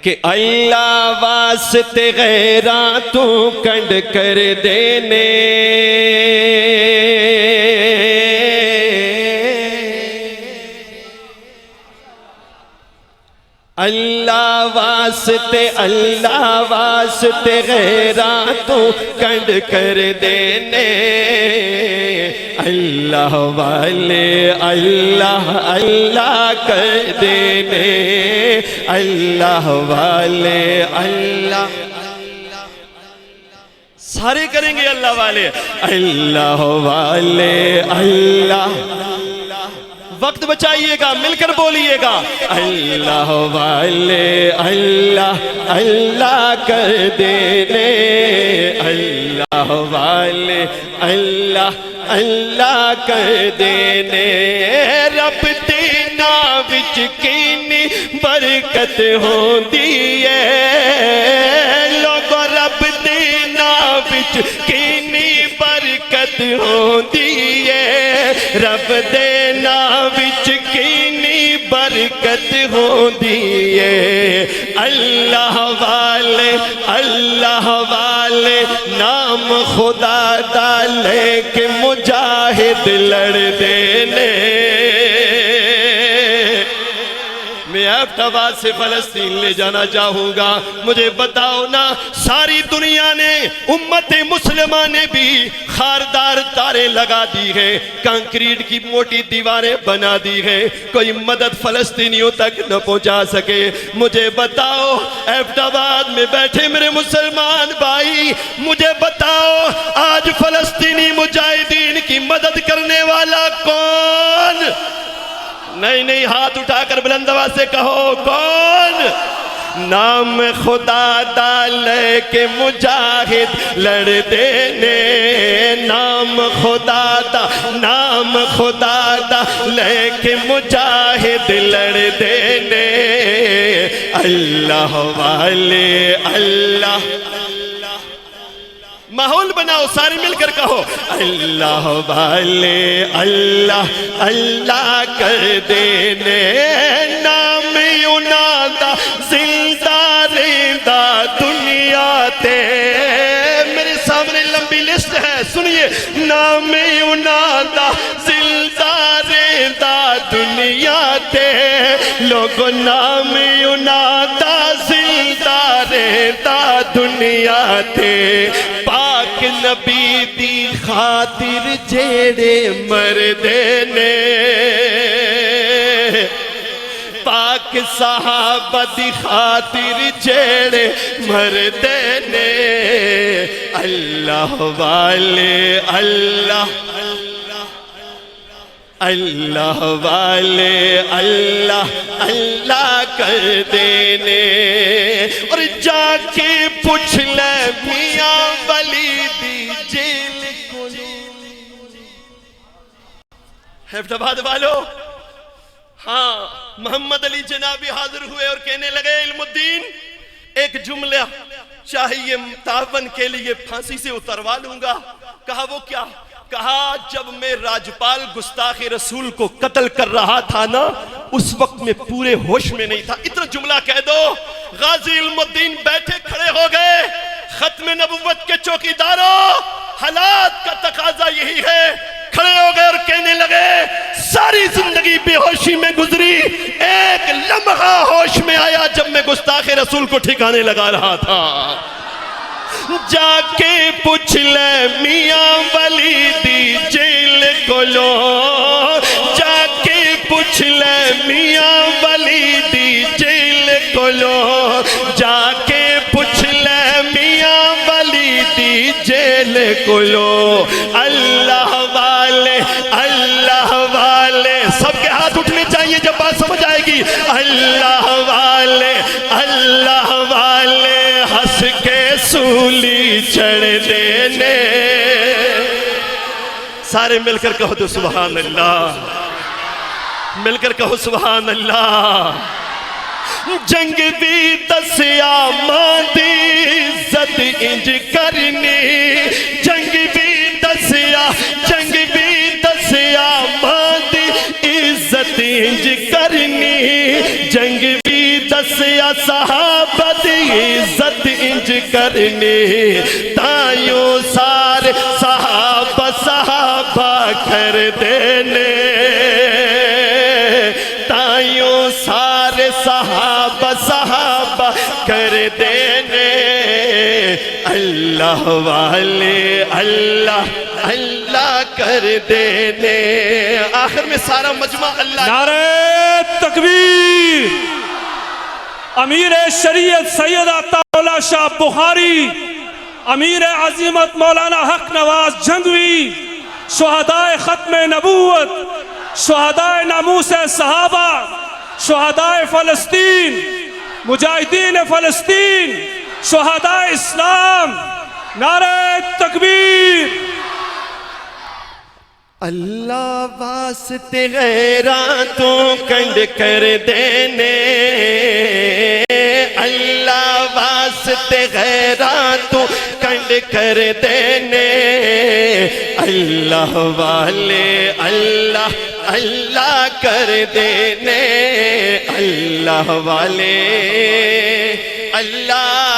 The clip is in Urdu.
کہ اللہ واسطے غیراں تو کنڈ کر دینے، اللہ واسطے غیراں تو کنڈ کر دینے، اللہ والے اللہ اللہ کر دینے، اللہ والے اللہ سارے کریں گے اللہ والے اللہ والے اللہ، وقت بچائیے گا، مل کر بولیے گا، اللہ والے اللہ اللہ کر دینے، اللہ والے اللہ اللہ کر دینے، رب دے نام وچ کینی برکت ہوندی ہے، لوگو رب دے نام وچ کینی برکت ہوندی ہے، رب دے نام وچ کینی برکت ہوندی ہے، اللہ والے نام خدا دا لے کے مجاہد لڑ دینے، میں ایبٹ آباد سے فلسطین لے جانا چاہوں گا، مجھے بتاؤ نا ساری دنیا نے امت مسلمہ نے بھی خاردار تارے لگا دی ہیں، کنکریٹ کی موٹی دیواریں بنا دی ہیں، کوئی مدد فلسطینیوں تک نہ پہنچا سکے، مجھے بتاؤ ایبٹ آباد میں بیٹھے میرے مسلمان بھائی، مجھے بتاؤ آج فلسطینی مجاہدین کی مدد کرنے والا کون؟ نہیں ہاتھ اٹھا کر بلند آواز سے کہو کون؟ نام خدا دا لے کے مجاہد لڑ دینے، نام خدا دا لے کے مجاہد لڑ دینے، اللہ والے اللہ، ماحول بناؤ سارے مل کر کہو اللہ والے اللہ اللہ کر دینے، نام ینادا زندہ رہندا دنیا تے، میرے سامنے لمبی لسٹ ہے سنیے، نام ینادا زندہ رہندا دنیا تے، لوگو نام ینادا زندہ رہندا دنیا تے، پاک نبی دی خاطر جیڑے مردے نے، پاک صحابہ دی خاطر جیڑے مردے نے، اللہ والے اللہ اللہ والے اللہ اللہ کر دینے، اور جا کے پوچھ لے میاں ولی دی جیل کو، ایبٹ آباد والو، ہاں محمد علی جنابی حاضر ہوئے اور کہنے لگے علم الدین ایک جملہ چاہیے تعاون کے لیے پھانسی سے اتروا لوں گا، کہا وہ کیا؟ کہا جب میں راجپال گستاخ رسول کو قتل کر رہا تھا نا اس وقت میں پورے ہوش میں نہیں تھا، اتنا جملہ کہہ دو، غازی علم الدین بیٹھے کھڑے ہو گئے، ختم نبوت کے چوکیداروں حالات کا تقاضا یہی ہے، کھڑے ہو گئے اور کہنے لگے ساری زندگی بے ہوشی میں گزری، ایک لمحہ ہوش میں آیا جب میں گستاخ رسول کو ٹھکانے لگا رہا تھا، جا کے پوچھ لے میاں ولی دی جیل کولو، جا کے پوچھ لے میاں ولی دی جیل کولو، جا کے پوچھ لے میاں ولی دی جیل کولو، اللہ والے سب کے ہاتھ اٹھنے چاہیے جب بات سمجھ آئے گی، اللہ والے ہنس کے سولی چڑھ دینے، سارے مل کر کہو تو سبحان اللہ، مل کر کہو سبحان اللہ، جنگ بھی دسیا ماں دی عزت انج کرنی، جنگ بھی دسیا ماں دی عزت انج کرنی، جنگ بھی دسیا صحابہ سج کرنے تائیوں سارے صحابہ صحابہ کر دینے تائیوں سارے صحابہ صحابہ کر دینے اللہ والے اللہ اللہ کر دینے آخر میں سارا مجمع اللہ نعرہ تکبیر امیر شریعت سید عطا اللہ شاہ بخاری امیر عظیمت مولانا حق نواز جھنگوی شہدائے ختم نبوت شہدائے ناموس صحابہ شہدائے فلسطین مجاہدین فلسطین شہدائے اسلام نعرہ تکبیر اللہ واسطے غیراتوں کنڈ کر دینے اللہ واسطے غیراتوں کنڈ کر دینے اللہ والے اللہ اللہ کر دینے اللہ والے اللہ